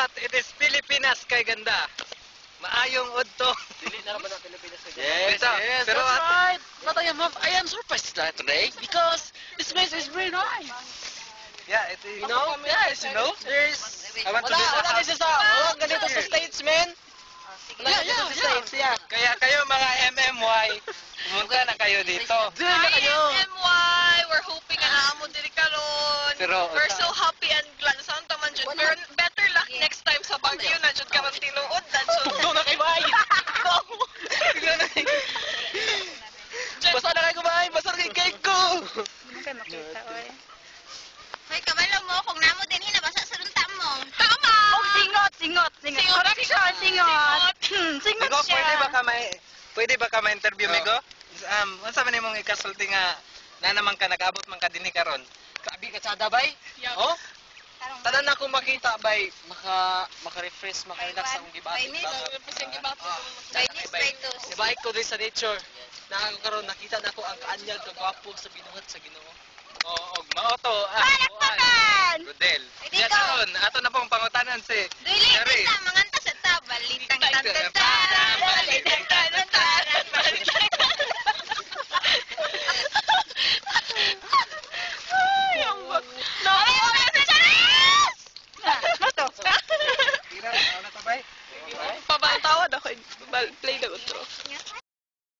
But it is Pilipinas kay ganda. Maayong udto. Dili na naman ang Pilipinas kay ganda. Yes, Bitaw, yes, pero that's at- right. But I am surprised today because this place is very nice. Yeah, it is. You know? Yes, you know? There's... I want to Wala, be wala kasi sa... Wala ganito sa States, man. Wala ganito sa States, yeah. Kaya kayo mga MMY, pumunta na kayo dito. Doon na kayo. MY, we're hoping na amo diri karon. Pero- We're so happy and glad sa Santa man jud. Pero better luck next time sa Baguio na jud karon tiluod dan so. Tugdo na kay Bay. Tugdo na kay... Basta na kay kumain, basta na kay cake ko. Ano kayo makita, oy? Hoy, kabalo mo kung namo din hinabasa sa runta mo. Tama. Oh, singot. Correction, singot. Singot Migo, siya. pwede ba ka ma-interview, Oh. Migo? Unsa man imong ikasulti nga na naman ka nag-abot man ka dinhi karon? Grabe ka tsada, Bay. Oh? Tanan na akong makita, Bay. Maka-refresh, maka-relax akong gibati. Gibait ko din sa nature. Nakakaroon, nakita na ko ang kaanyag, kagwapo sa binuhat sa Ginoo. Oo, maoto. Palakpakan! Rodel. Pwede Ya ko. karon, ato na pong pangutanan si Dili Sherry. kita manganta sa tabal litang Litang tantanta. tanta.